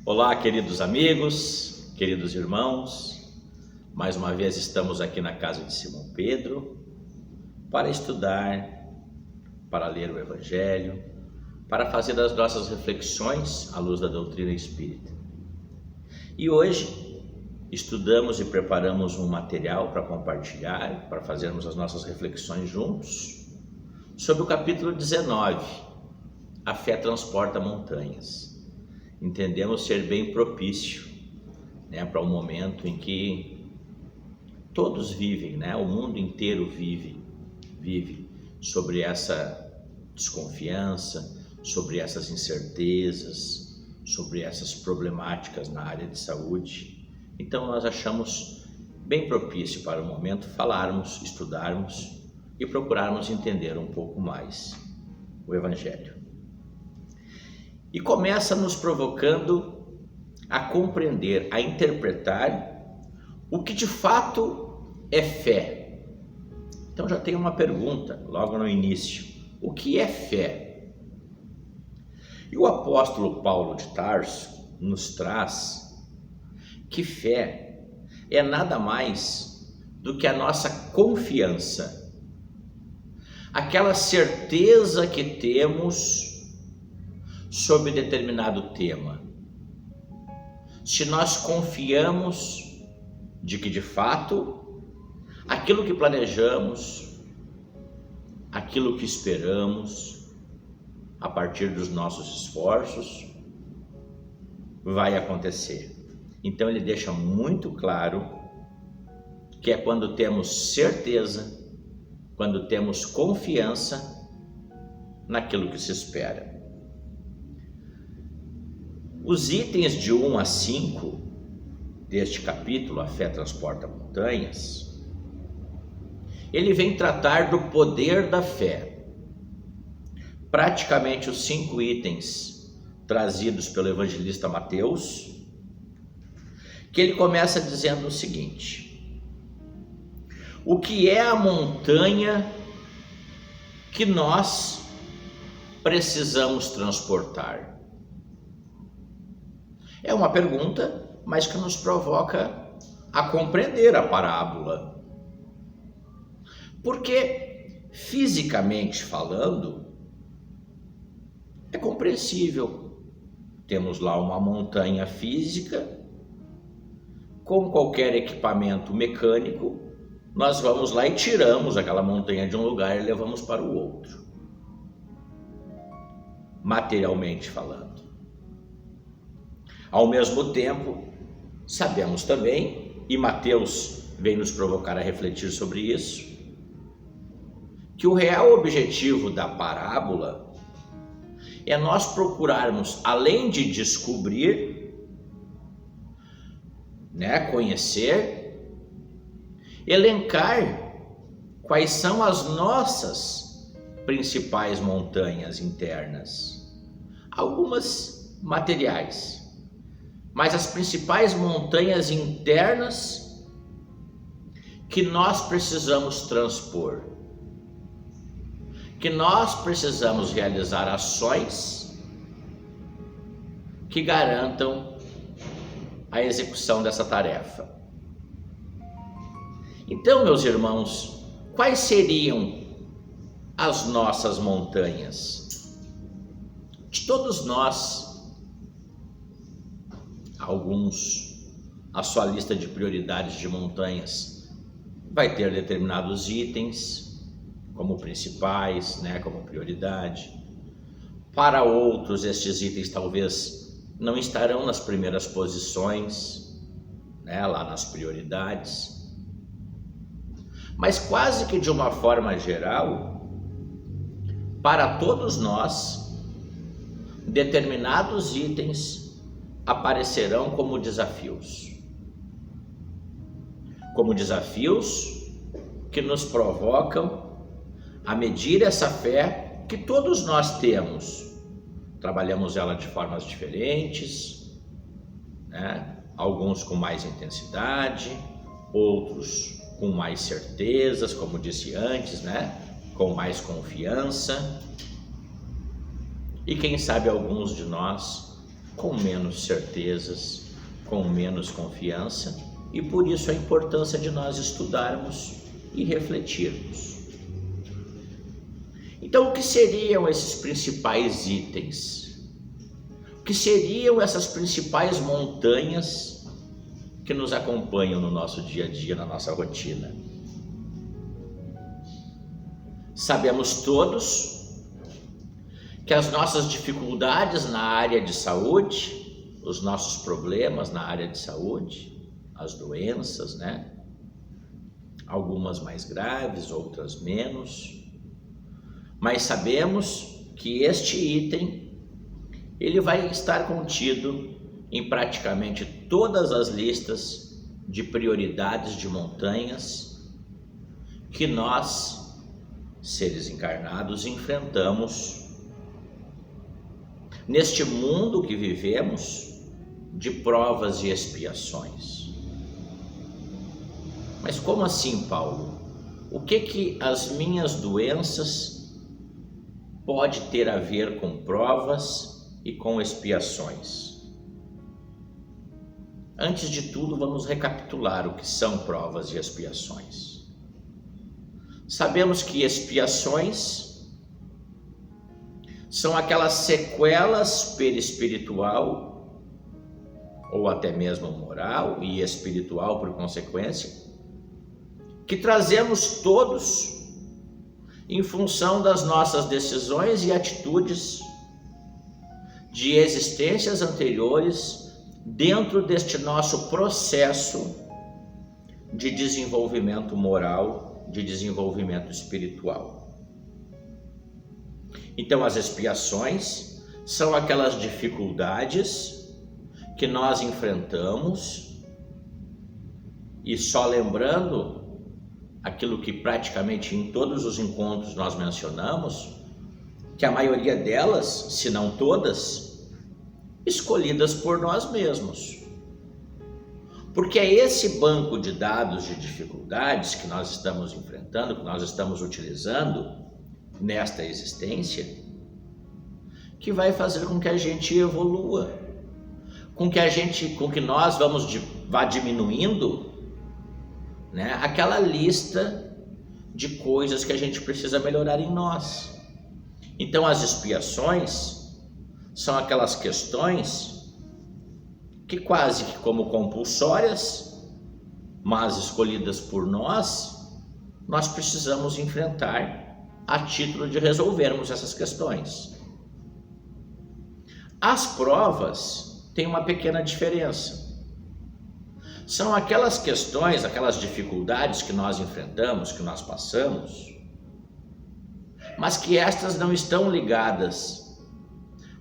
Olá, queridos amigos, queridos irmãos, mais uma vez estamos aqui na casa de Simão Pedro para estudar, para ler o Evangelho, para fazer as nossas reflexões à luz da doutrina espírita. E hoje estudamos e preparamos um material para compartilhar, para fazermos as nossas reflexões juntos, sobre o capítulo 19, A Fé Transporta Montanhas. Entendemos ser bem propício, para um momento em que todos vivem, o mundo inteiro vive sobre essa desconfiança, sobre essas incertezas, sobre essas problemáticas na área de saúde. Então nós achamos bem propício para o momento falarmos, estudarmos e procurarmos entender um pouco mais o Evangelho. E começa nos provocando a compreender, a interpretar o que de fato é fé. Então já tem uma pergunta logo no início: o que é fé? E o apóstolo Paulo de Tarso nos traz que fé é nada mais do que a nossa confiança, aquela certeza que temos sobre determinado tema. Se nós confiamos de que de fato aquilo que planejamos, aquilo que esperamos a partir dos nossos esforços vai acontecer. Então ele deixa muito claro que é quando temos certeza, quando temos confiança naquilo que se espera. Os itens de 1 a 5 deste capítulo, A Fé Transporta Montanhas, ele vem tratar do poder da fé. Praticamente os 5 itens trazidos pelo evangelista Mateus, que ele começa dizendo o seguinte: o que é a montanha que nós precisamos transportar? É uma pergunta, mas que nos provoca a compreender a parábola. Porque, fisicamente falando, é compreensível. Temos lá uma montanha física, com qualquer equipamento mecânico, nós vamos lá e tiramos aquela montanha de um lugar e levamos para o outro. Materialmente falando. Ao mesmo tempo, sabemos também, e Mateus vem nos provocar a refletir sobre isso, que o real objetivo da parábola é nós procurarmos, além de descobrir, conhecer, elencar quais são as nossas principais montanhas internas. Algumas materiais, mas as principais montanhas internas que nós precisamos transpor, que nós precisamos realizar ações que garantam a execução dessa tarefa. Então, meus irmãos, quais seriam as nossas montanhas? De todos nós, alguns, a sua lista de prioridades de montanhas vai ter determinados itens como principais, como prioridade. Para outros, estes itens talvez não estarão nas primeiras posições, lá nas prioridades. Mas quase que de uma forma geral, para todos nós, determinados itens aparecerão como desafios que nos provocam a medir essa fé que todos nós temos. Trabalhamos ela de formas diferentes, alguns com mais intensidade, outros com mais certezas, como disse antes, com mais confiança, e quem sabe alguns de nós com menos certezas, com menos confiança, e por isso a importância de nós estudarmos e refletirmos. Então, o que seriam esses principais itens? O que seriam essas principais montanhas que nos acompanham no nosso dia a dia, na nossa rotina? Sabemos todos que as nossas dificuldades na área de saúde, os nossos problemas na área de saúde, as doenças, né? Algumas mais graves, outras menos, mas sabemos que este item, ele vai estar contido em praticamente todas as listas de prioridades de montanhas que nós, seres encarnados, enfrentamos neste mundo que vivemos de provas e expiações. Mas como assim, Paulo? O que as minhas doenças pode ter a ver com provas e com expiações? Antes de tudo, vamos recapitular o que são provas e expiações. Sabemos que expiações são aquelas sequelas perispiritual, ou até mesmo moral e espiritual por consequência, que trazemos todos em função das nossas decisões e atitudes de existências anteriores dentro deste nosso processo de desenvolvimento moral, de desenvolvimento espiritual. Então, as expiações são aquelas dificuldades que nós enfrentamos, e só lembrando aquilo que praticamente em todos os encontros nós mencionamos, que a maioria delas, se não todas, escolhidas por nós mesmos. Porque é esse banco de dados de dificuldades que nós estamos enfrentando, que nós estamos utilizando nesta existência, que vai fazer com que a gente evolua, com que nós vá diminuindo, né, aquela lista de coisas que a gente precisa melhorar em nós. Então, as expiações são aquelas questões que quase que como compulsórias, mas escolhidas por nós precisamos enfrentar a título de resolvermos essas questões. As provas têm uma pequena diferença. São aquelas questões, aquelas dificuldades que nós enfrentamos, que nós passamos, mas que estas não estão ligadas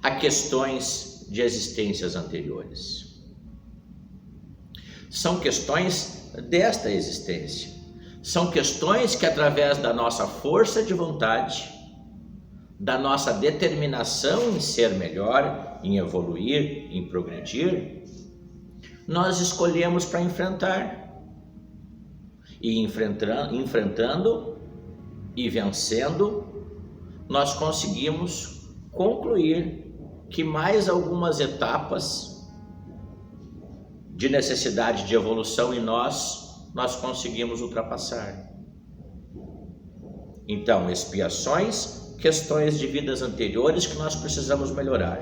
a questões de existências anteriores. São questões desta existência. São questões que, através da nossa força de vontade, da nossa determinação em ser melhor, em evoluir, em progredir, nós escolhemos para enfrentar. E enfrentando e vencendo, nós conseguimos concluir que mais algumas etapas de necessidade de evolução em nós conseguimos ultrapassar. Então, expiações, questões de vidas anteriores que nós precisamos melhorar.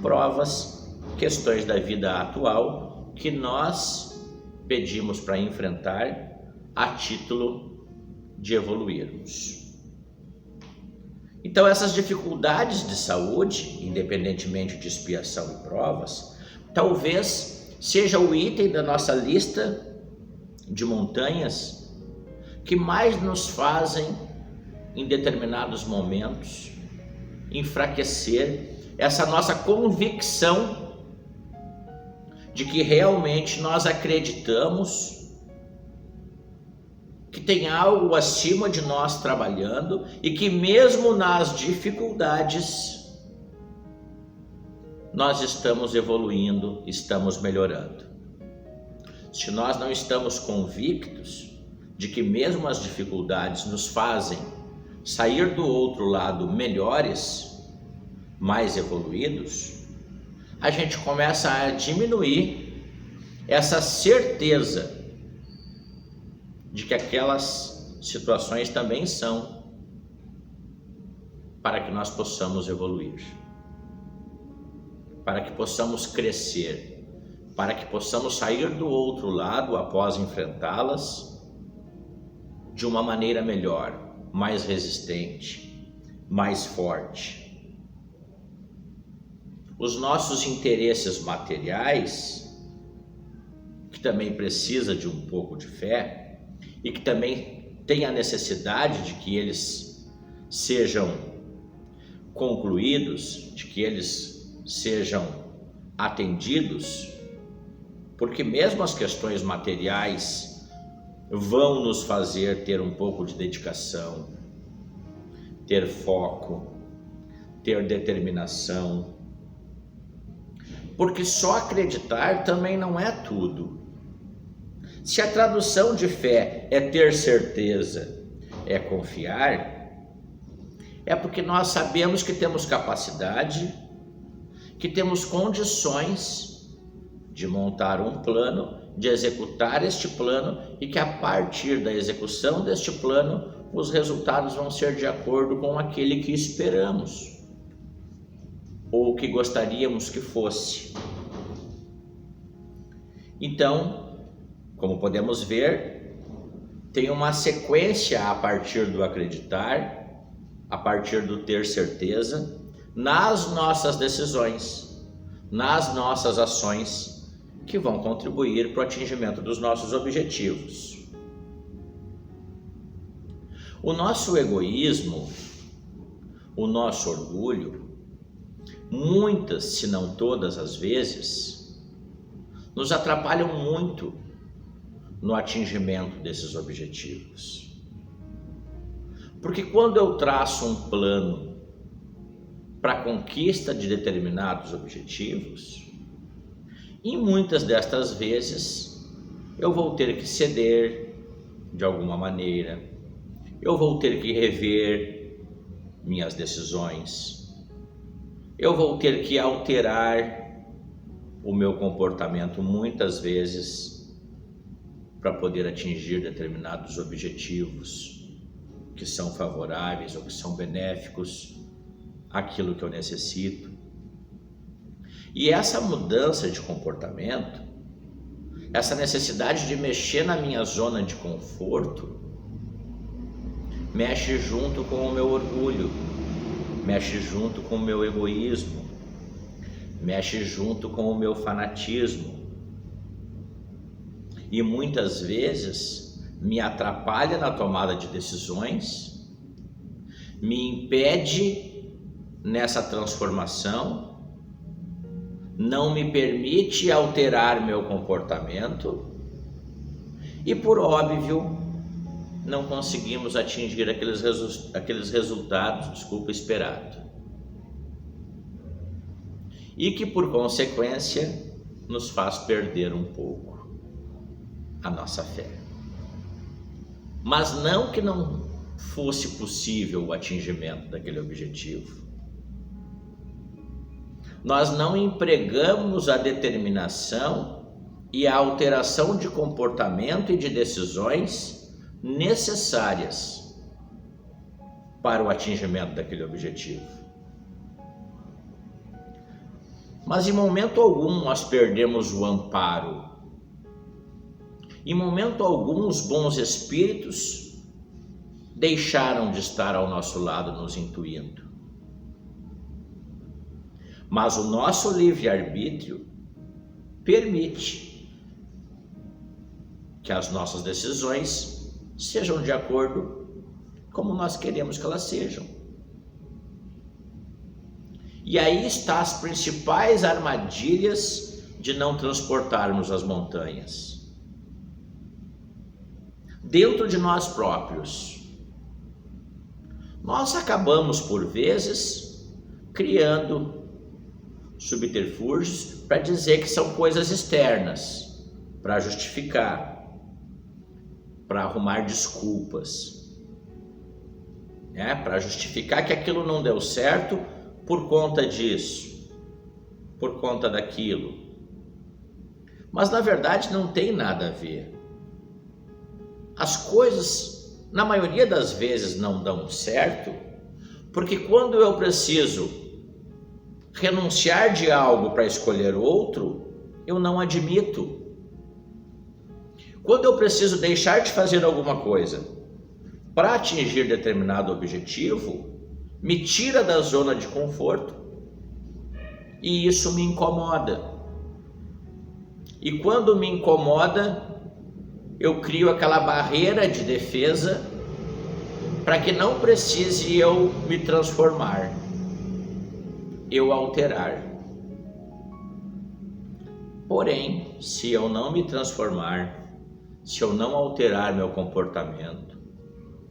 Provas, questões da vida atual que nós pedimos para enfrentar a título de evoluirmos. Então, essas dificuldades de saúde, independentemente de expiação e provas, talvez seja o item da nossa lista de montanhas que mais nos fazem, em determinados momentos, enfraquecer essa nossa convicção de que realmente nós acreditamos que tem algo acima de nós trabalhando e que mesmo nas dificuldades nós estamos evoluindo, estamos melhorando. Se nós não estamos convictos de que mesmo as dificuldades nos fazem sair do outro lado melhores, mais evoluídos, a gente começa a diminuir essa certeza de que aquelas situações também são para que nós possamos evoluir, para que possamos crescer, para que possamos sair do outro lado após enfrentá-las de uma maneira melhor, mais resistente, mais forte. Os nossos interesses materiais, que também precisa de um pouco de fé e que também tem a necessidade de que eles sejam concluídos, de que eles sejam atendidos, porque mesmo as questões materiais vão nos fazer ter um pouco de dedicação, ter foco, ter determinação, porque só acreditar também não é tudo. Se a tradução de fé é ter certeza, é confiar, é porque nós sabemos que temos capacidade, que temos condições de montar um plano, de executar este plano e que a partir da execução deste plano, os resultados vão ser de acordo com aquele que esperamos ou que gostaríamos que fosse. Então, como podemos ver, tem uma sequência a partir do acreditar, a partir do ter certeza, nas nossas decisões, nas nossas ações, que vão contribuir para o atingimento dos nossos objetivos. O nosso egoísmo, o nosso orgulho, muitas, se não todas as vezes, nos atrapalham muito no atingimento desses objetivos. Porque quando eu traço um plano para a conquista de determinados objetivos, em muitas destas vezes eu vou ter que ceder de alguma maneira, eu vou ter que rever minhas decisões, eu vou ter que alterar o meu comportamento muitas vezes para poder atingir determinados objetivos que são favoráveis ou que são benéficos àquilo que eu necessito. E essa mudança de comportamento, essa necessidade de mexer na minha zona de conforto, mexe junto com o meu orgulho, mexe junto com o meu egoísmo, mexe junto com o meu fanatismo e muitas vezes me atrapalha na tomada de decisões, me impede nessa transformação, não me permite alterar meu comportamento e, por óbvio, não conseguimos atingir aqueles resultados, esperados. E que, por consequência, nos faz perder um pouco a nossa fé. Mas não que não fosse possível o atingimento daquele objetivo. Nós não empregamos a determinação e a alteração de comportamento e de decisões necessárias para o atingimento daquele objetivo. Mas em momento algum nós perdemos o amparo. Em momento algum os bons espíritos deixaram de estar ao nosso lado nos intuindo. Mas o nosso livre-arbítrio permite que as nossas decisões sejam de acordo como nós queremos que elas sejam. E aí está as principais armadilhas de não transportarmos as montanhas. Dentro de nós próprios, nós acabamos por vezes criando subterfúgios para dizer que são coisas externas, para justificar, para arrumar desculpas, para justificar que aquilo não deu certo por conta disso. por conta daquilo. Mas na verdade não tem nada a ver. As coisas, na maioria das vezes, não dão certo, porque quando eu preciso renunciar de algo para escolher outro, eu não admito. Quando eu preciso deixar de fazer alguma coisa para atingir determinado objetivo, me tira da zona de conforto e isso me incomoda. E quando me incomoda, eu crio aquela barreira de defesa para que não precise eu me transformar, eu alterar. Porém, se eu não me transformar, se eu não alterar meu comportamento,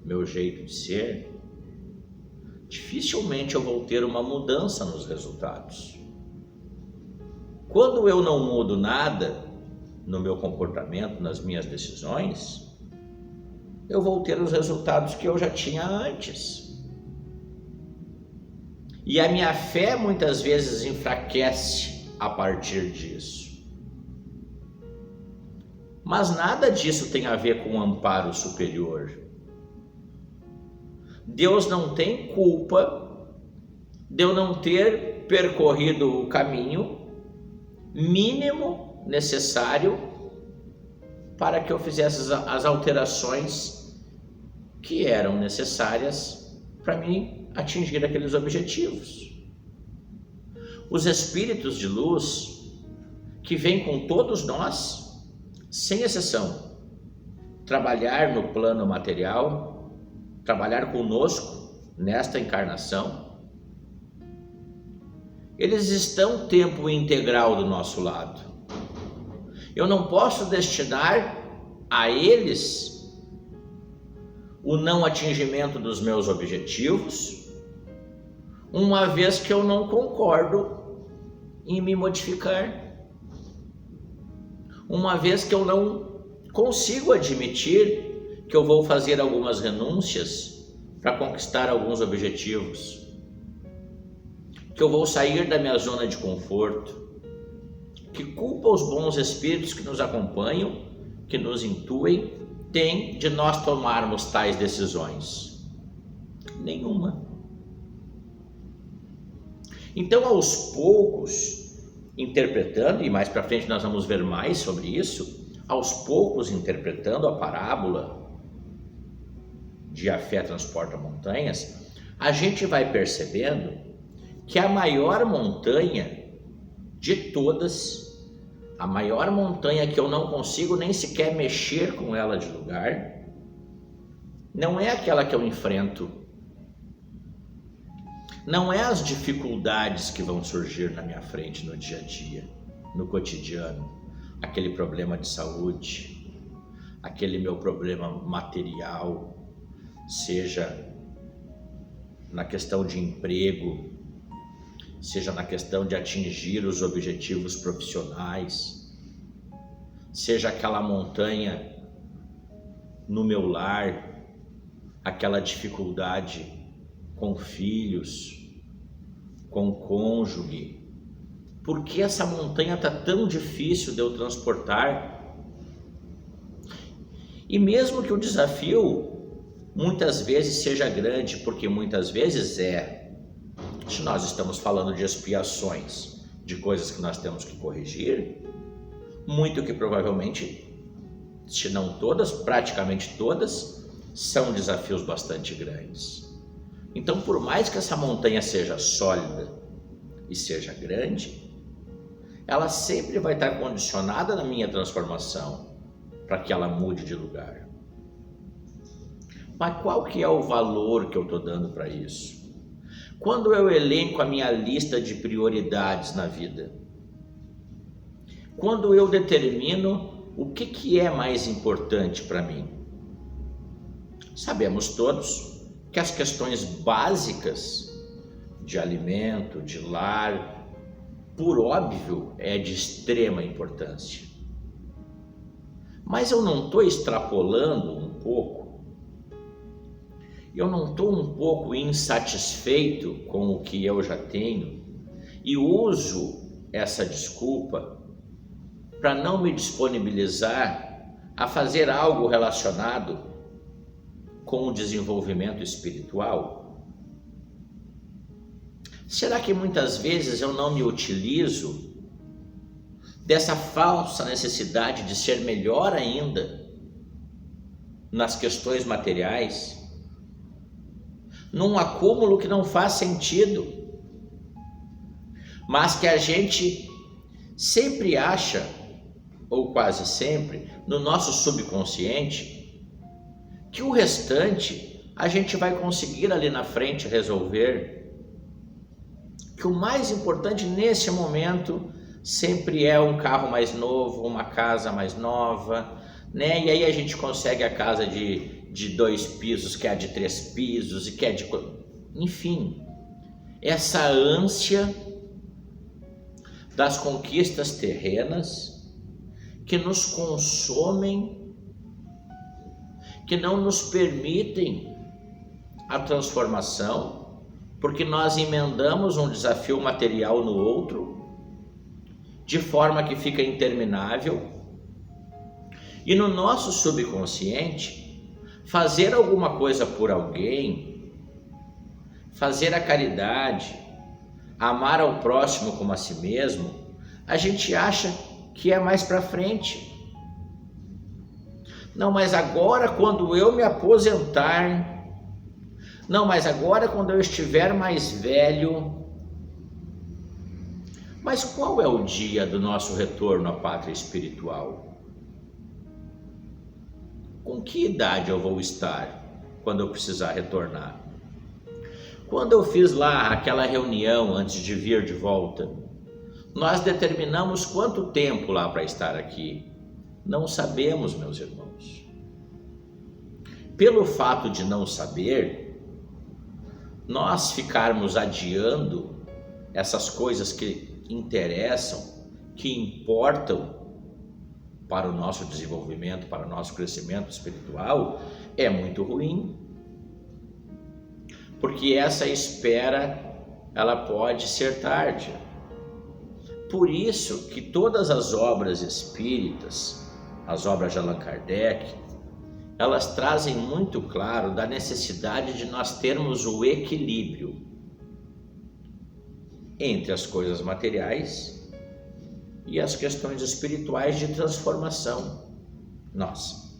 meu jeito de ser, dificilmente eu vou ter uma mudança nos resultados. Quando eu não mudo nada no meu comportamento, nas minhas decisões, eu vou ter os resultados que eu já tinha antes. E a minha fé muitas vezes enfraquece a partir disso. Mas nada disso tem a ver com um amparo superior. Deus não tem culpa de eu não ter percorrido o caminho mínimo necessário para que eu fizesse as alterações que eram necessárias para mim atingir aqueles objetivos. Os espíritos de luz que vêm com todos nós, sem exceção, trabalhar no plano material, trabalhar conosco nesta encarnação, eles estão tempo integral do nosso lado. Eu não posso destinar a eles o não atingimento dos meus objetivos, uma vez que eu não concordo em me modificar. Uma vez que eu não consigo admitir que eu vou fazer algumas renúncias para conquistar alguns objetivos, que eu vou sair da minha zona de conforto, que culpa os bons espíritos que nos acompanham, que nos intuem, tem de nós tomarmos tais decisões? Nenhuma. Então, aos poucos, interpretando, e mais para frente nós vamos ver mais sobre isso, aos poucos interpretando a parábola de a fé transporta montanhas, a gente vai percebendo que a maior montanha de todas, a maior montanha que eu não consigo nem sequer mexer com ela de lugar, não é aquela que eu enfrento, não é as dificuldades que vão surgir na minha frente no dia a dia, no cotidiano, aquele problema de saúde, aquele meu problema material, seja na questão de emprego, seja na questão de atingir os objetivos profissionais, seja aquela montanha no meu lar, aquela dificuldade com filhos, com cônjuge. Por que essa montanha está tão difícil de eu transportar? E mesmo que o desafio muitas vezes seja grande, porque muitas vezes se nós estamos falando de expiações, de coisas que nós temos que corrigir, muito que provavelmente, se não todas, praticamente todas, são desafios bastante grandes. Então, por mais que essa montanha seja sólida e seja grande, ela sempre vai estar condicionada na minha transformação para que ela mude de lugar. Mas qual que é o valor que eu estou dando para isso? Quando eu elenco a minha lista de prioridades na vida, quando eu determino o que é mais importante para mim, sabemos todos que as questões básicas de alimento, de lar, por óbvio, é de extrema importância. Mas eu não estou extrapolando um pouco? Eu não estou um pouco insatisfeito com o que eu já tenho e uso essa desculpa para não me disponibilizar a fazer algo relacionado com o desenvolvimento espiritual? Será que muitas vezes eu não me utilizo dessa falsa necessidade de ser melhor ainda nas questões materiais, num acúmulo que não faz sentido, mas que a gente sempre acha, ou quase sempre, no nosso subconsciente, que o restante a gente vai conseguir ali na frente resolver, que o mais importante nesse momento sempre é um carro mais novo, uma casa mais nova, né? E aí a gente consegue a casa de 2 pisos, que é a de 3 pisos, e que é de... Enfim, essa ânsia das conquistas terrenas que nos consomem, que não nos permitem a transformação, porque nós emendamos um desafio material no outro, de forma que fica interminável, e no nosso subconsciente, fazer alguma coisa por alguém, fazer a caridade, amar ao próximo como a si mesmo, a gente acha que é mais para frente. Não, mas agora quando eu me aposentar, não, mas agora quando eu estiver mais velho. Mas qual é o dia do nosso retorno à pátria espiritual? Com que idade eu vou estar quando eu precisar retornar? Quando eu fiz lá aquela reunião antes de vir de volta, nós determinamos quanto tempo lá para estar aqui? Não sabemos, meus irmãos. Pelo fato de não saber, nós ficarmos adiando essas coisas que interessam, que importam para o nosso desenvolvimento, para o nosso crescimento espiritual, é muito ruim. Porque essa espera, ela pode ser tarde. Por isso que todas as obras espíritas, as obras de Allan Kardec, elas trazem muito claro da necessidade de nós termos o equilíbrio entre as coisas materiais e as questões espirituais de transformação nossa.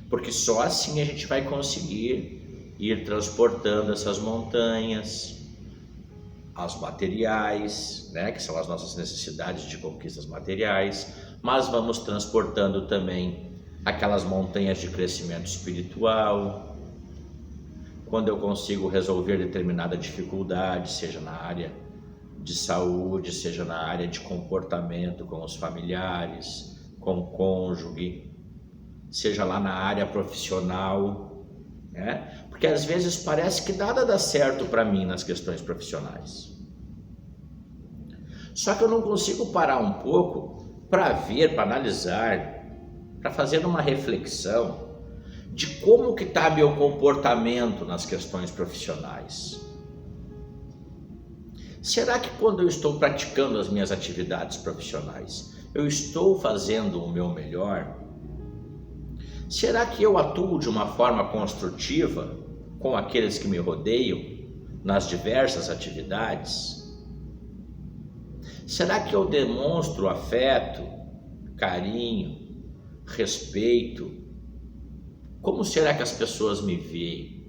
Porque só assim a gente vai conseguir ir transportando essas montanhas, as materiais, né, que são as nossas necessidades de conquistas materiais, mas vamos transportando também aquelas montanhas de crescimento espiritual. Quando eu consigo resolver determinada dificuldade, seja na área de saúde, seja na área de comportamento com os familiares, com o cônjuge, seja lá na área profissional, né? Porque às vezes parece que nada dá certo para mim nas questões profissionais. Só que eu não consigo parar um pouco para ver, para analisar, para fazer uma reflexão de como que está meu comportamento nas questões profissionais. Será que quando eu estou praticando as minhas atividades profissionais, eu estou fazendo o meu melhor? Será que eu atuo de uma forma construtiva com aqueles que me rodeiam nas diversas atividades? Será que eu demonstro afeto, carinho, respeito? Como será que as pessoas me veem?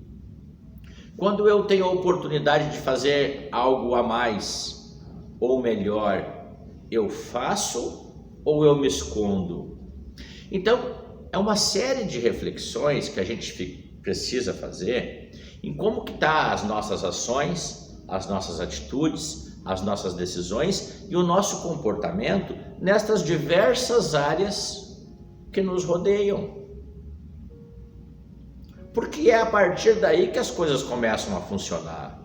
Quando eu tenho a oportunidade de fazer algo a mais ou melhor, eu faço ou eu me escondo? Então, é uma série de reflexões que a gente precisa fazer em como que tá as nossas ações, as nossas atitudes, as nossas decisões e o nosso comportamento nestas diversas áreas que nos rodeiam. Porque é a partir daí que as coisas começam a funcionar.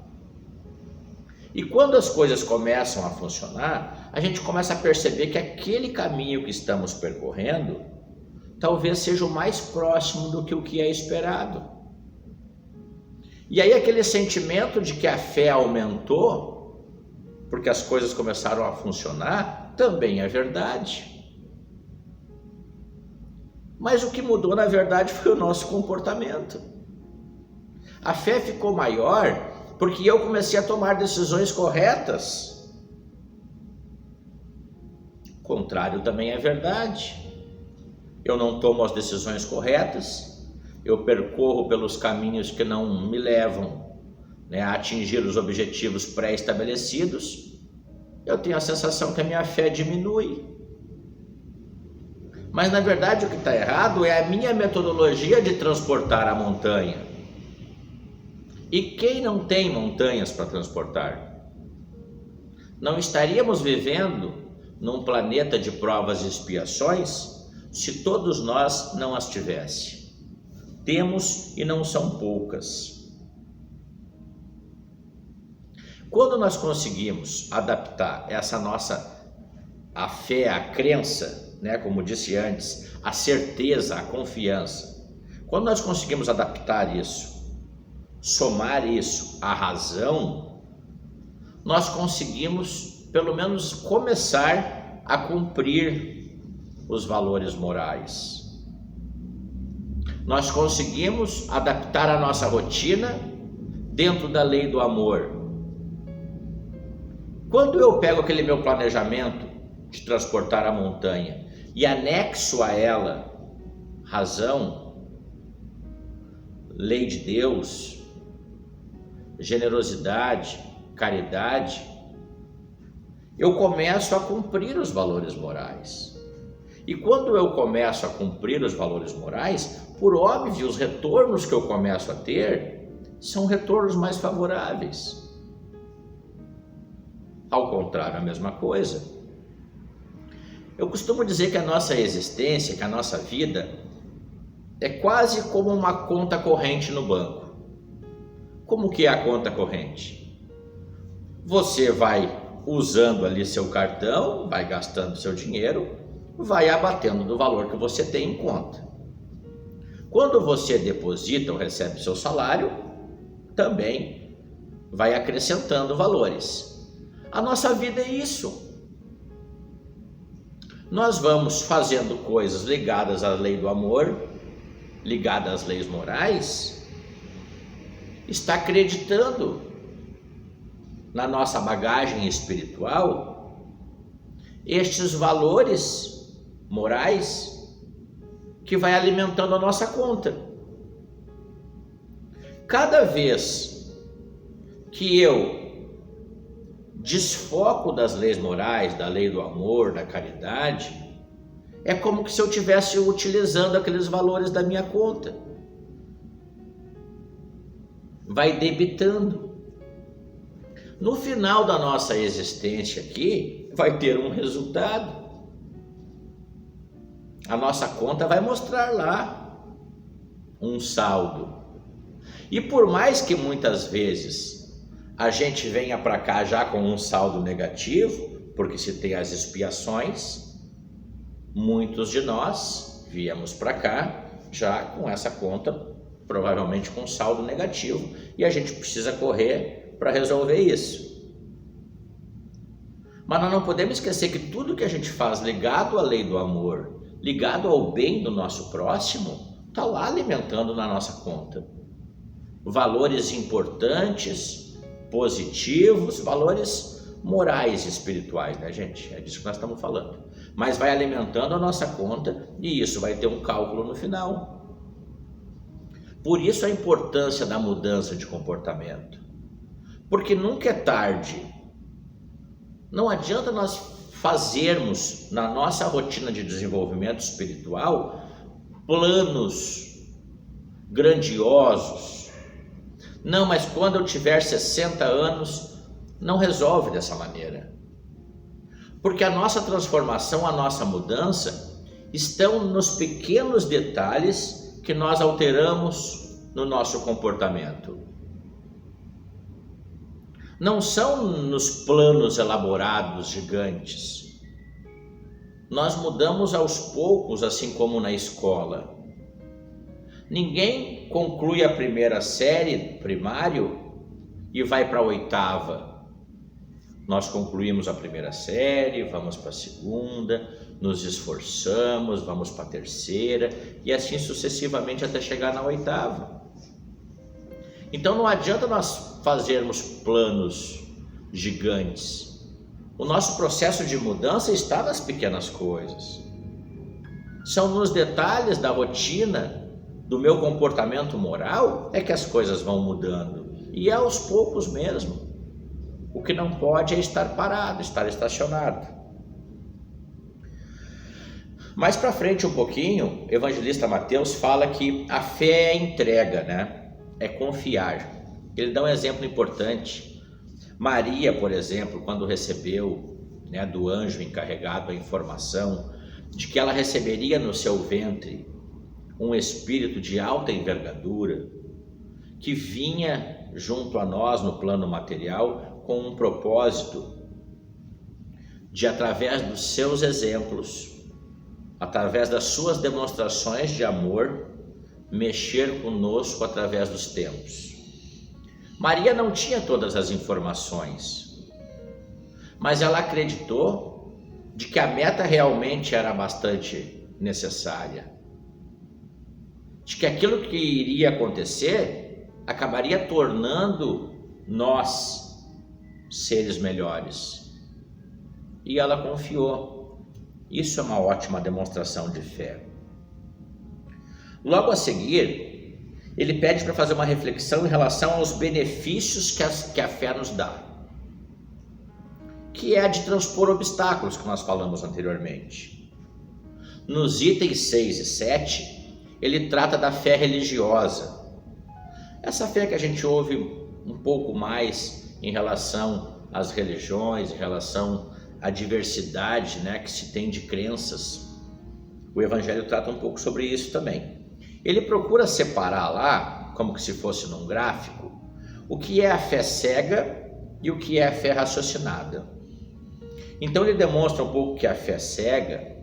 E quando as coisas começam a funcionar, a gente começa a perceber que aquele caminho que estamos percorrendo talvez seja o mais próximo do que o que é esperado. E aí aquele sentimento de que a fé aumentou porque as coisas começaram a funcionar, também é verdade. Mas o que mudou, na verdade, foi o nosso comportamento. A fé ficou maior porque eu comecei a tomar decisões corretas. O contrário também é verdade. Eu não tomo as decisões corretas, eu percorro pelos caminhos que não me levam, a atingir os objetivos pré-estabelecidos. Eu tenho a sensação que a minha fé diminui. Mas na verdade o que está errado é a minha metodologia de transportar a montanha. E quem não tem montanhas para transportar? Não estaríamos vivendo num planeta de provas e expiações se todos nós não as tivesse. Temos e não são poucas. Quando nós conseguimos adaptar a fé, a crença, como disse antes, a certeza, a confiança, quando nós conseguimos adaptar isso, somar isso à razão, nós conseguimos pelo menos começar a cumprir os valores morais. Nós conseguimos adaptar a nossa rotina dentro da lei do amor. Quando eu pego aquele meu planejamento de transportar a montanha e anexo a ela razão, lei de Deus, generosidade, caridade, eu começo a cumprir os valores morais. E quando eu começo a cumprir os valores morais, por óbvio, os retornos que eu começo a ter são retornos mais favoráveis. Ao contrário, a mesma coisa. Eu costumo dizer que a nossa existência, que a nossa vida é quase como uma conta corrente no banco. Como que é a conta corrente? Você vai usando ali seu cartão, vai gastando seu dinheiro, vai abatendo do valor que você tem em conta. Quando você deposita ou recebe seu salário, também vai acrescentando valores. A nossa vida é isso. Nós vamos fazendo coisas ligadas à lei do amor, ligadas às leis morais, está acreditando na nossa bagagem espiritual estes valores morais que vai alimentando a nossa conta. Cada vez que eu desfoco das leis morais, da lei do amor, da caridade, é como se eu estivesse utilizando aqueles valores da minha conta. Vai debitando. No final da nossa existência aqui, vai ter um resultado. A nossa conta vai mostrar lá um saldo. E por mais que muitas vezes a gente venha para cá já com um saldo negativo, porque se tem as expiações, muitos de nós viemos para cá já com essa conta, provavelmente com saldo negativo, e a gente precisa correr para resolver isso. Mas nós não podemos esquecer que tudo que a gente faz ligado à lei do amor, ligado ao bem do nosso próximo, está lá alimentando na nossa conta. Valores importantes, positivos, valores morais e espirituais, gente? É disso que nós estamos falando. Mas vai alimentando a nossa conta e isso vai ter um cálculo no final. Por isso a importância da mudança de comportamento. Porque nunca é tarde. Não adianta nós fazermos na nossa rotina de desenvolvimento espiritual planos grandiosos. Não, mas quando eu tiver 60 anos, não resolve dessa maneira. Porque a nossa transformação, a nossa mudança, estão nos pequenos detalhes que nós alteramos no nosso comportamento. Não são nos planos elaborados gigantes. Nós mudamos aos poucos, assim como na escola. Ninguém conclui a primeira série primário e vai para a 8ª. Nós concluímos a primeira série, vamos para a segunda, nos esforçamos, vamos para a terceira e assim sucessivamente até chegar na oitava. Então não adianta nós fazermos planos gigantes. O nosso processo de mudança está nas pequenas coisas. São nos detalhes da rotina, do meu comportamento moral, é que as coisas vão mudando. E é aos poucos mesmo. O que não pode é estar parado, estar estacionado. Mais para frente um pouquinho, o evangelista Mateus fala que a fé é entrega, né? É confiar. Ele dá um exemplo importante. Maria, por exemplo, quando recebeu, né, do anjo encarregado a informação de que ela receberia no seu ventre um espírito de alta envergadura, que vinha junto a nós no plano material com um propósito de, através dos seus exemplos, através das suas demonstrações de amor, mexer conosco através dos tempos. Maria não tinha todas as informações, mas ela acreditou de que a meta realmente era bastante necessária, de que aquilo que iria acontecer acabaria tornando nós seres melhores. E ela confiou. Isso é uma ótima demonstração de fé. Logo a seguir, ele pede para fazer uma reflexão em relação aos benefícios que a fé nos dá, que é a de transpor obstáculos, que nós falamos anteriormente. Nos itens 6 e 7, ele trata da fé religiosa. Essa fé que a gente ouve um pouco mais em relação às religiões, em relação à diversidade, né, que se tem de crenças. O Evangelho trata um pouco sobre isso também. Ele procura separar lá, como que se fosse num gráfico, o que é a fé cega e o que é a fé raciocinada. Então ele demonstra um pouco que a fé cega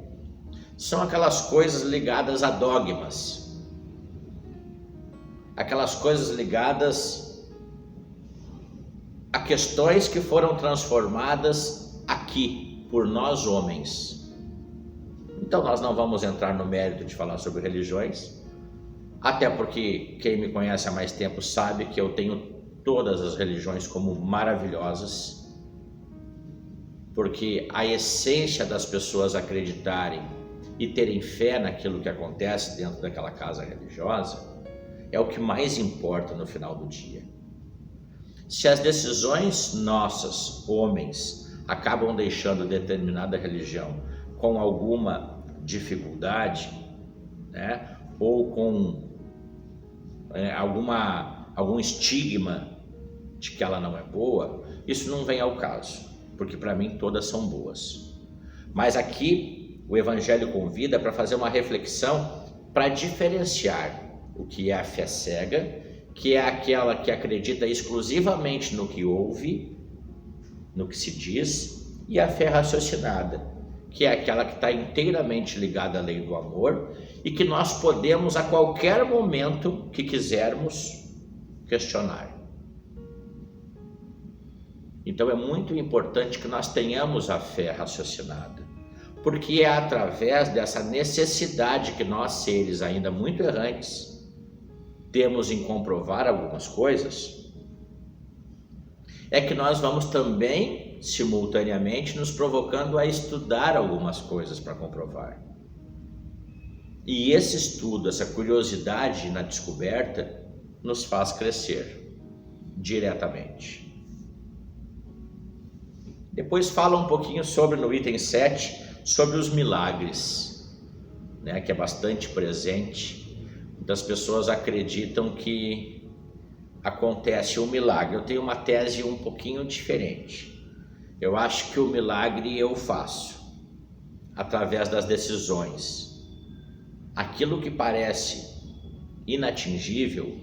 são aquelas coisas ligadas a dogmas, aquelas coisas ligadas a questões que foram transformadas aqui por nós homens. Então nós não vamos entrar no mérito de falar sobre religiões, até porque quem me conhece há mais tempo sabe que eu tenho todas as religiões como maravilhosas, porque a essência das pessoas acreditarem e terem fé naquilo que acontece dentro daquela casa religiosa é o que mais importa no final do dia. Se as decisões nossas, homens, acabam deixando determinada religião com alguma dificuldade, né, ou com algum estigma de que ela não é boa, isso não vem ao caso, porque para mim todas são boas. Mas aqui o Evangelho convida para fazer uma reflexão para diferenciar o que é a fé cega, que é aquela que acredita exclusivamente no que ouve, no que se diz, e a fé raciocinada, que é aquela que está inteiramente ligada à lei do amor e que nós podemos a qualquer momento que quisermos questionar. Então é muito importante que nós tenhamos a fé raciocinada, porque é através dessa necessidade que nós, seres ainda muito errantes, temos em comprovar algumas coisas, é que nós vamos também, simultaneamente, nos provocando a estudar algumas coisas para comprovar. E esse estudo, essa curiosidade na descoberta, nos faz crescer diretamente. Depois fala um pouquinho sobre, no item 7, sobre os milagres, né, que é bastante presente. Muitas pessoas acreditam que acontece um milagre. Eu tenho uma tese um pouquinho diferente. Eu acho que o milagre eu faço através das decisões. Aquilo que parece inatingível,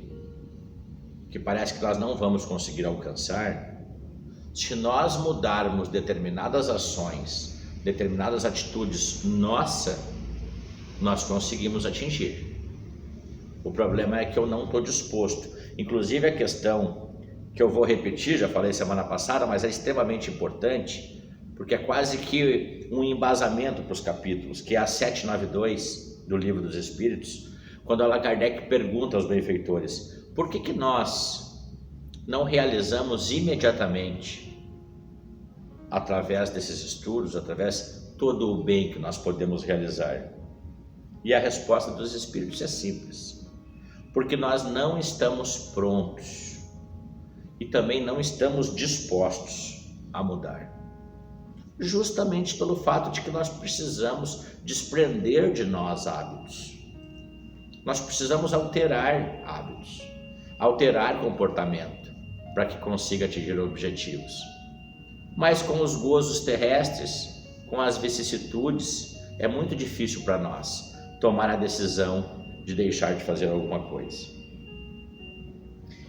que parece que nós não vamos conseguir alcançar, se nós mudarmos determinadas ações, determinadas atitudes nós conseguimos atingir. O problema é que eu não estou disposto. Inclusive a questão que eu vou repetir, já falei semana passada, mas é extremamente importante, porque é quase que um embasamento para os capítulos, que é a 792 do Livro dos Espíritos, quando Allan Kardec pergunta aos benfeitores, por que nós não realizamos imediatamente, através desses estudos, através de todo o bem que nós podemos realizar? E a resposta dos Espíritos é simples, porque nós não estamos prontos e também não estamos dispostos a mudar, justamente pelo fato de que nós precisamos desprender de nós hábitos, nós precisamos alterar hábitos, alterar comportamento para que consiga atingir objetivos. Mas com os gozos terrestres, com as vicissitudes, é muito difícil para nós tomar a decisão de deixar de fazer alguma coisa.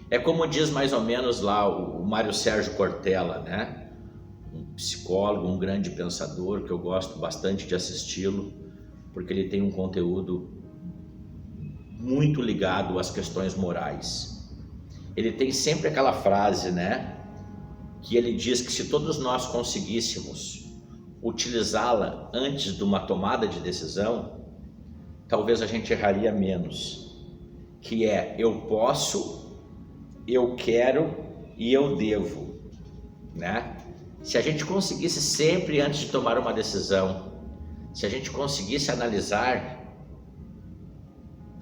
É como diz mais ou menos lá o Mário Sérgio Cortella, né? Um psicólogo, um grande pensador, que eu gosto bastante de assisti-lo, porque ele tem um conteúdo muito ligado às questões morais. Ele tem sempre aquela frase, né? Que ele diz que se todos nós conseguíssemos utilizá-la antes de uma tomada de decisão, talvez a gente erraria menos, que é: eu posso, eu quero e eu devo, né? Se a gente conseguisse sempre, antes de tomar uma decisão, se a gente conseguisse analisar,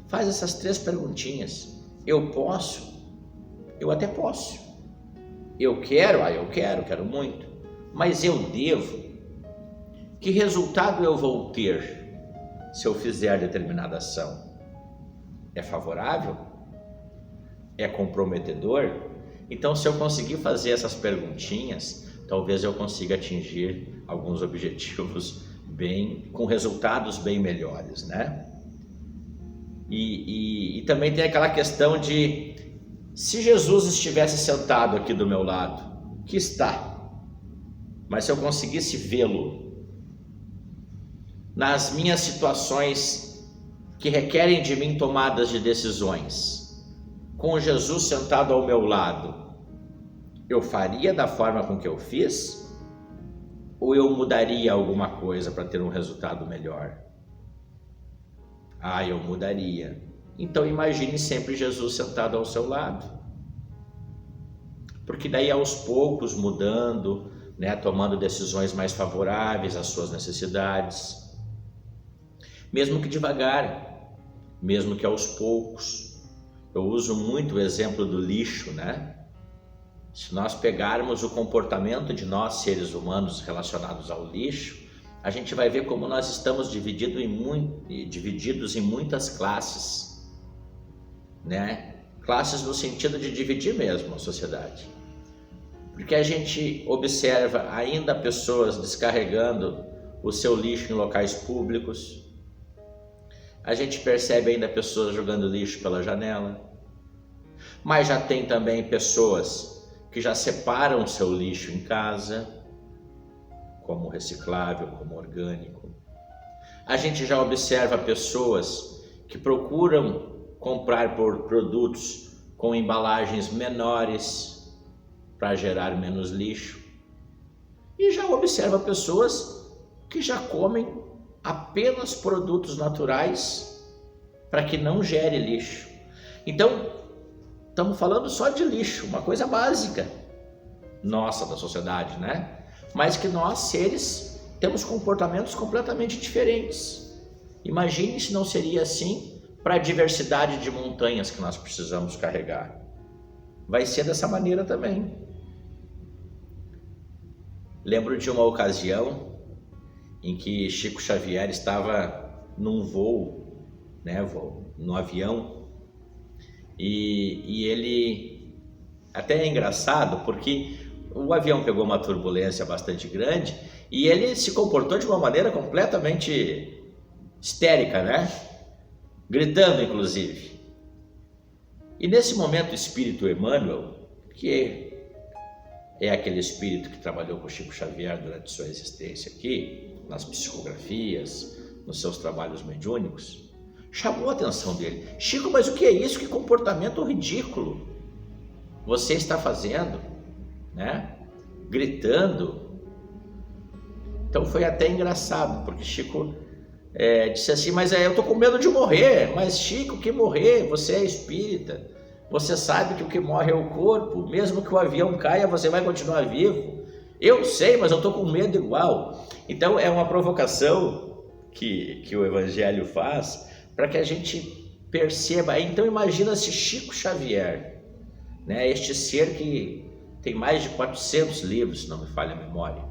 faz essas 3 perguntinhas: eu posso, eu até posso. Eu quero, eu quero muito. Mas eu devo. Que resultado eu vou ter se eu fizer determinada ação? É favorável? É comprometedor? Então, se eu conseguir fazer essas perguntinhas, talvez eu consiga atingir alguns objetivos com resultados bem melhores, né? E também tem aquela questão de: se Jesus estivesse sentado aqui do meu lado, que está, mas se eu conseguisse vê-lo nas minhas situações que requerem de mim tomadas de decisões, com Jesus sentado ao meu lado, eu faria da forma com que eu fiz? Ou eu mudaria alguma coisa para ter um resultado melhor? Eu mudaria. Então imagine sempre Jesus sentado ao seu lado, porque daí aos poucos mudando, né, tomando decisões mais favoráveis às suas necessidades, mesmo que devagar, mesmo que aos poucos. Eu uso muito o exemplo do lixo, né? Se nós pegarmos o comportamento de nós seres humanos relacionados ao lixo, a gente vai ver como nós estamos divididos em muitas classes, né? Classes no sentido de dividir mesmo a sociedade, porque a gente observa ainda pessoas descarregando o seu lixo em locais públicos, a gente percebe ainda pessoas jogando lixo pela janela, mas já tem também pessoas que já separam o seu lixo em casa, como reciclável, como orgânico. A gente já observa pessoas que procuram comprar por produtos com embalagens menores para gerar menos lixo. E já observa pessoas que já comem apenas produtos naturais para que não gere lixo. Então, estamos falando só de lixo, uma coisa básica nossa, da sociedade, né? Mas que nós, seres, temos comportamentos completamente diferentes. Imagine se não seria assim para a diversidade de montanhas que nós precisamos carregar. Vai ser dessa maneira também. Lembro de uma ocasião em que Chico Xavier estava num voo, né, no avião, e ele, até é engraçado, porque o avião pegou uma turbulência bastante grande e ele se comportou de uma maneira completamente histérica, né? Gritando, inclusive. E nesse momento o espírito Emmanuel, que é aquele espírito que trabalhou com Chico Xavier durante sua existência aqui, nas psicografias, nos seus trabalhos mediúnicos, chamou a atenção dele. Chico, mas o que é isso? Que comportamento ridículo! você está fazendo, né? Gritando. Então foi até engraçado, porque Chico disse assim, mas eu tô com medo de morrer. Mas Chico, que morrer? Você é espírita, você sabe que o que morre é o corpo, mesmo que o avião caia, você vai continuar vivo. Eu sei, mas eu tô com medo igual. Então é uma provocação que o Evangelho faz para que a gente perceba. Então imagina se Chico Xavier, né, este ser que tem mais de 400 livros, se não me falha a memória,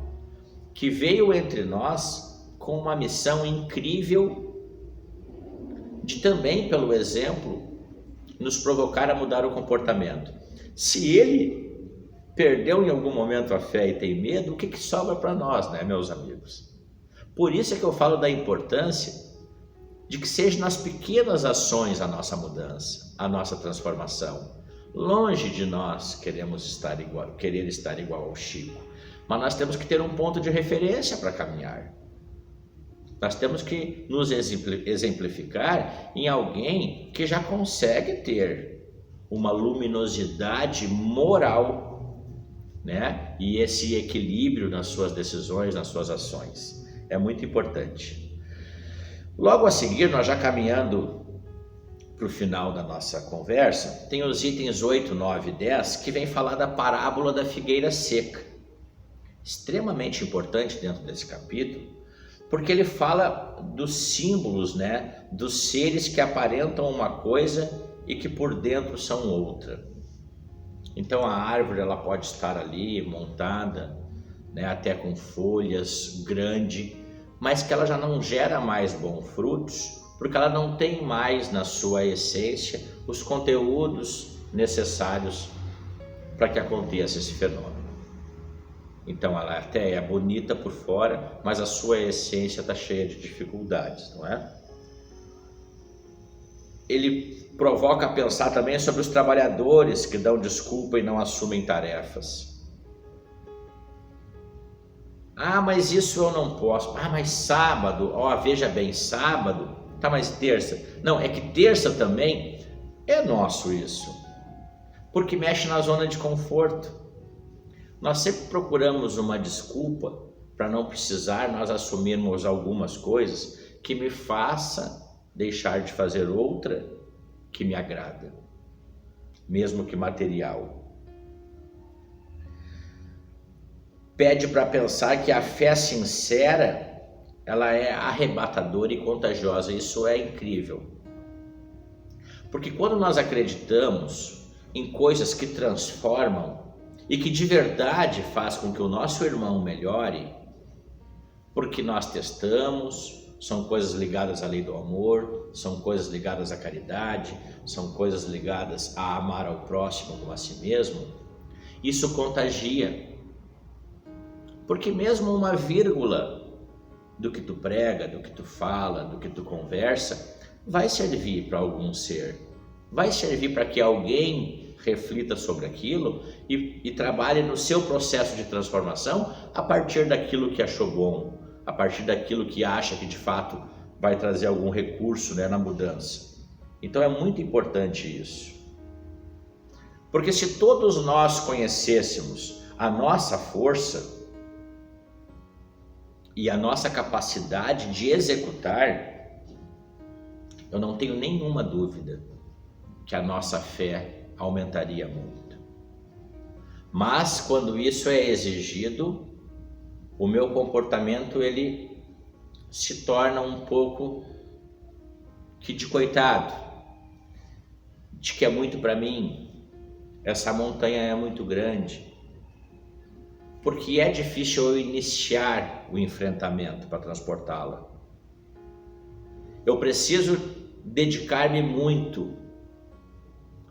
que veio entre nós com uma missão incrível de também, pelo exemplo, nos provocar a mudar o comportamento. Se ele perdeu em algum momento a fé e tem medo, o que sobra para nós, né, meus amigos? Por isso é que eu falo da importância de que seja nas pequenas ações a nossa mudança, a nossa transformação. Longe de nós querer estar igual ao Chico, mas nós temos que ter um ponto de referência para caminhar. Nós temos que nos exemplificar em alguém que já consegue ter uma luminosidade moral, né? E esse equilíbrio nas suas decisões, nas suas ações. É muito importante. Logo a seguir, nós já caminhando para o final da nossa conversa, tem os itens 8, 9 e 10 que vem falar da parábola da figueira seca. Extremamente importante dentro desse capítulo, porque ele fala dos símbolos, né, dos seres que aparentam uma coisa e que por dentro são outra. Então a árvore ela pode estar ali montada, né, até com folhas, grande, mas que ela já não gera mais bons frutos, porque ela não tem mais na sua essência os conteúdos necessários para que aconteça esse fenômeno. Então ela até é bonita por fora, mas a sua essência está cheia de dificuldades, não é? Ele provoca a pensar também sobre os trabalhadores que dão desculpa e não assumem tarefas. Ah, mas isso eu não posso. Ah, mas sábado, veja bem, sábado, tá, mas terça. Não, é que terça também é nosso isso, porque mexe na zona de conforto. Nós sempre procuramos uma desculpa para não precisar nós assumirmos algumas coisas que me faça deixar de fazer outra que me agrada, mesmo que material. Pede para pensar que a fé sincera, ela é arrebatadora e contagiosa. Isso é incrível. Porque quando nós acreditamos em coisas que transformam e que de verdade faz com que o nosso irmão melhore, porque nós testamos, são coisas ligadas à lei do amor, são coisas ligadas à caridade, são coisas ligadas a amar ao próximo como a si mesmo, isso contagia. Porque mesmo uma vírgula do que tu prega, do que tu fala, do que tu conversa, vai servir para algum ser, vai servir para que alguém reflita sobre aquilo e trabalhe no seu processo de transformação a partir daquilo que achou bom, a partir daquilo que acha que de fato vai trazer algum recurso, né, na mudança. Então é muito importante isso. Porque se todos nós conhecêssemos a nossa força e a nossa capacidade de executar, eu não tenho nenhuma dúvida que a nossa fé aumentaria muito. Mas quando isso é exigido, o meu comportamento ele se torna um pouco que de coitado, de que é muito para mim, essa montanha é muito grande, porque é difícil eu iniciar o enfrentamento para transportá-la. Eu preciso dedicar-me muito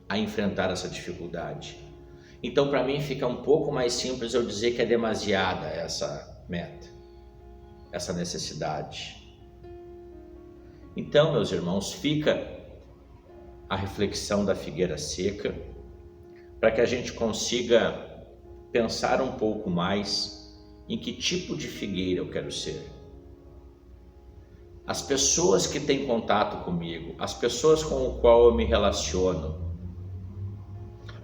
a enfrentar essa dificuldade. Então para mim fica um pouco mais simples eu dizer que é demasiada essa meta, essa necessidade. Então, meus irmãos, fica a reflexão da figueira seca, para que a gente consiga pensar um pouco mais em que tipo de figueira eu quero ser. As pessoas que têm contato comigo, as pessoas com as quais eu me relaciono,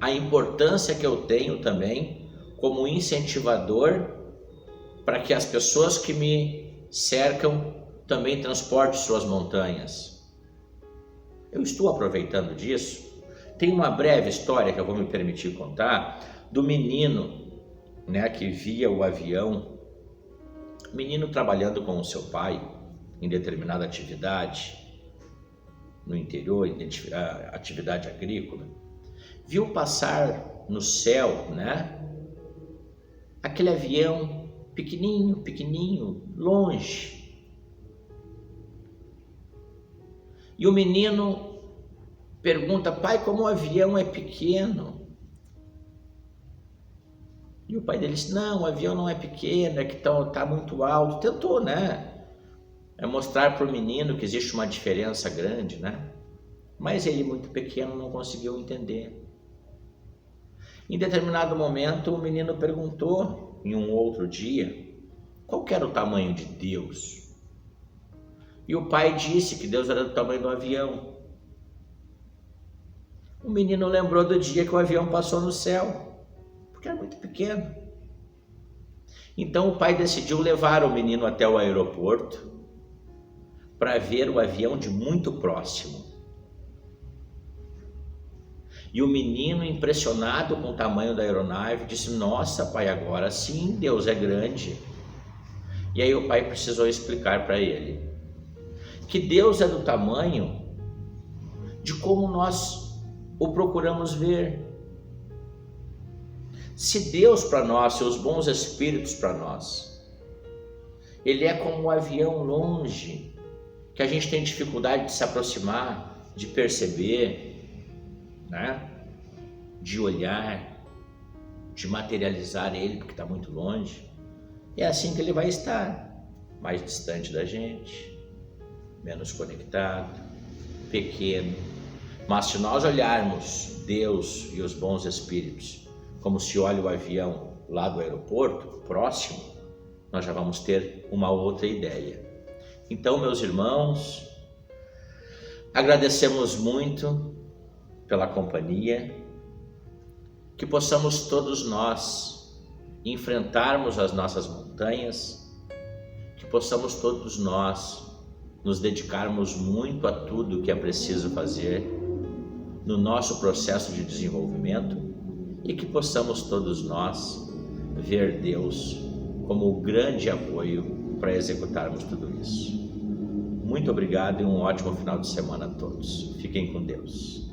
a importância que eu tenho também como incentivador para que as pessoas que me cercam também transportem suas montanhas. Eu estou aproveitando disso. Tem uma breve história que eu vou me permitir contar do menino, né, que via o avião, menino trabalhando com o seu pai em determinada atividade no interior, atividade agrícola, viu passar no céu, né, aquele avião pequenininho, longe. E o menino pergunta: pai, como o avião é pequeno? E o pai dele disse: não, o avião não é pequeno, é que está muito alto. Tentou, né? Mostrar para o menino que existe uma diferença grande, né? Mas ele, muito pequeno, não conseguiu entender. Em determinado momento, o menino perguntou, em um outro dia, qual que era o tamanho de Deus? E o pai disse que Deus era do tamanho do avião. O menino lembrou do dia que o avião passou no céu, porque era muito pequeno. Então o pai decidiu levar o menino até o aeroporto para ver o avião de muito próximo. E o menino, impressionado com o tamanho da aeronave, disse: nossa, pai, agora sim, Deus é grande. E aí o pai precisou explicar para ele que Deus é do tamanho de como nós o procuramos ver. Se Deus para nós, se os bons espíritos para nós, Ele é como um avião longe, que a gente tem dificuldade de se aproximar, de perceber, né? De olhar, de materializar Ele, porque está muito longe. É assim que Ele vai estar, mais distante da gente, menos conectado, pequeno. Mas se nós olharmos Deus e os bons espíritos como se olha o avião lá do aeroporto, próximo, nós já vamos ter uma outra ideia. Então, meus irmãos, agradecemos muito pela companhia, que possamos todos nós enfrentarmos as nossas montanhas, que possamos todos nós nos dedicarmos muito a tudo que é preciso fazer no nosso processo de desenvolvimento e que possamos todos nós ver Deus como o grande apoio para executarmos tudo isso. Muito obrigado e um ótimo final de semana a todos. Fiquem com Deus.